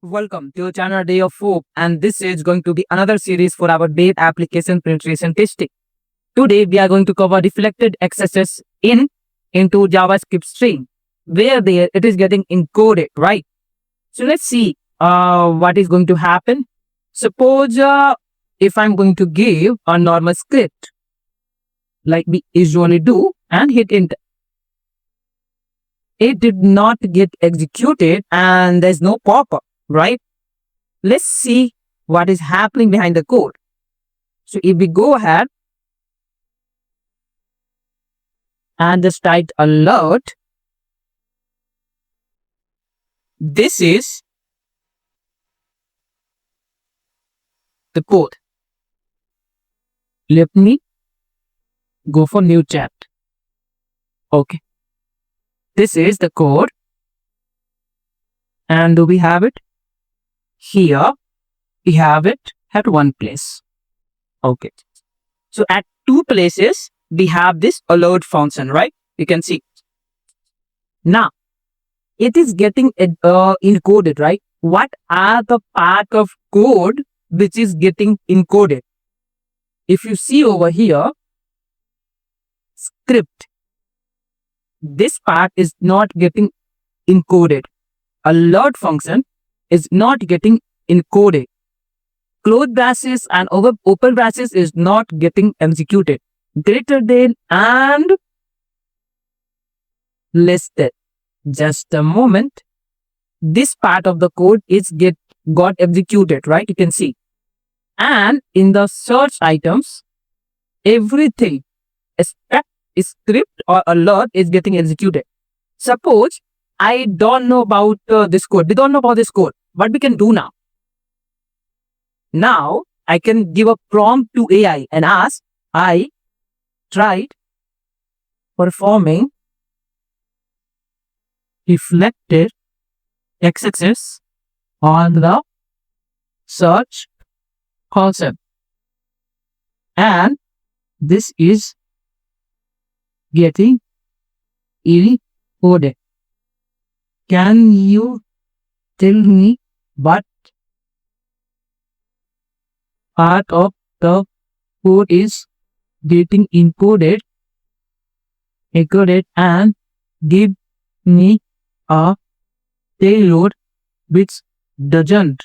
Welcome to your channel Day of Hope, and this is going to be another series for our web application penetration testing. Today we are going to cover reflected accesses into JavaScript string, where there it is getting encoded, right? So let's see what is going to happen. Suppose if I'm going to give a normal script like we usually do and hit enter, it did not get executed and there's no pop-up, right? Let's see what is happening behind the code. So if we go ahead and just type alert, this is the code. Let me go for new chat. Okay. This is the code. And do we have it? Here, we have it at one place. Okay. So at two places, we have this alert function, right? You can see. Now, it is getting encoded, right? What are the part of code which is getting encoded? If you see over here, script, this part is not getting encoded. Alert function is not getting encoded. Close braces and open braces is not getting executed. Greater than and less than. Just a moment. This part of the code is got executed, right? You can see. And in the search items, everything except script or alert is getting executed. Suppose I don't know about this code. We don't know about this code. What we can do now? Now I can give a prompt to AI and ask, I tried performing reflected accesses on the search concept, and this is getting encoded. Can you tell me what part of the code is getting encoded, and give me a payload which doesn't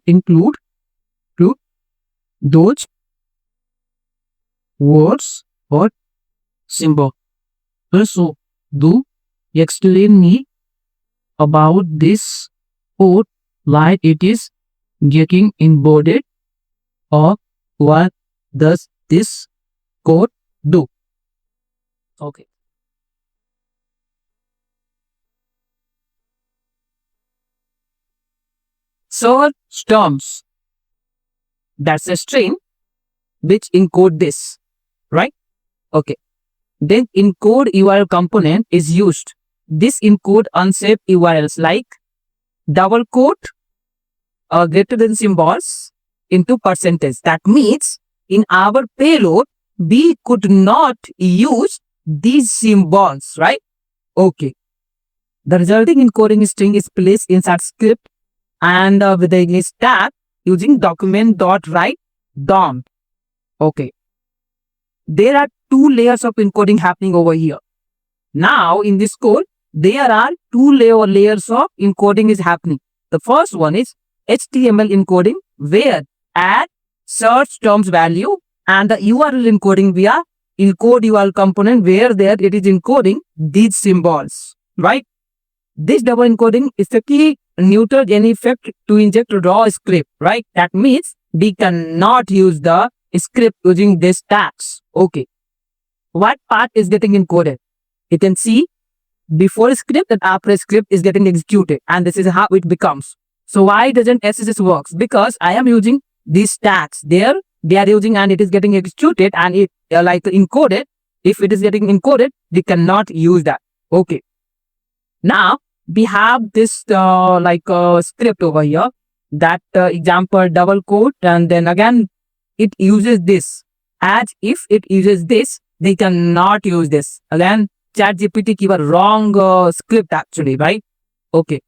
include those words or symbol. So do explain me about this code, why it is getting encoded, or what does this code do? Okay. Search terms, that's a string which encode this, right? Okay. Then encode URL component is used. This encode unsafe URLs like double quote or greater than symbols into percentage. That means in our payload, we could not use these symbols, right? Okay. The resulting encoding string is placed inside script and with the English tag using document.write DOM. Okay. There are two layers of encoding happening over here. Now in this code, there are two layers of encoding is happening. The first one is HTML encoding, where add search terms value, and the URL encoding via encode URL component, where there it is encoding these symbols, right? This double encoding is the key neuter any effect to inject raw script, right? That means we cannot use the script using this tags. Okay. What part is getting encoded? You can see before script and after script is getting executed, and this is how it becomes. So why doesn't SSS works? Because I am using these tags. There they are using and it is getting executed and it like encoded. If it is getting encoded, we cannot use that. Okay. Now we have this script over here, that example double quote, and then again it uses this. As if it uses this, they cannot use this. Again, ChatGPT give a wrong script actually, right? Okay.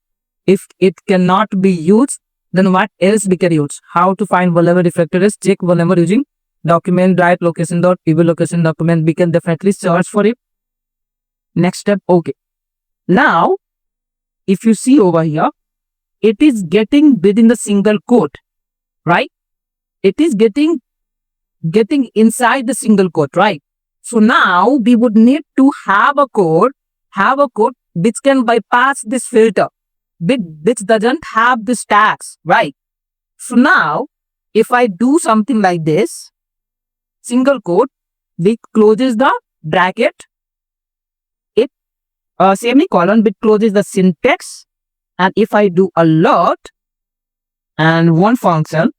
If it cannot be used, then what else we can use? How to find vulnerable reflector is check vulnerable using document write location dot pv location document. We can definitely search for it. Next step, okay. Now, if you see over here, it is getting within the single quote, right? It is getting inside the single quote, right? So now we would need to have a code which can bypass this filter, which doesn't have this tags, right? So now, if I do something like this, single quote, which closes the bracket, it semicolon, which closes the syntax, and if I do alert and one function,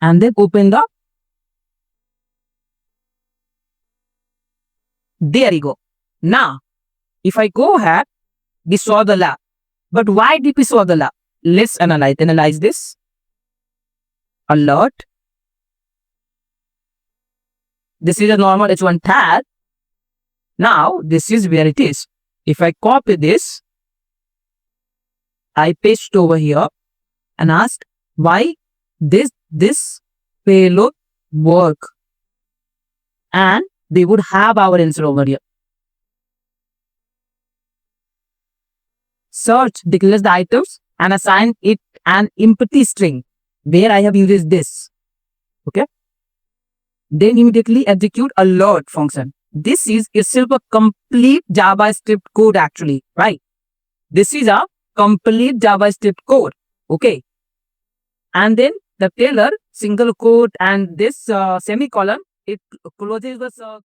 and then open the, there you go. Now, if I go ahead, we saw the lab. But why did we saw the lab? Let's analyze this. Alert. This is a normal H1 tag. Now, this is where it is. If I copy this, I paste over here and ask why this payload work, and they would have our answer over here. Search declares the items and assign it an empty string where I have used this. Okay. Then immediately execute alert function. This is itself a complete JavaScript code actually, right? This is a complete JavaScript code. Okay. And then the tailor single quote and this semicolon, it closes the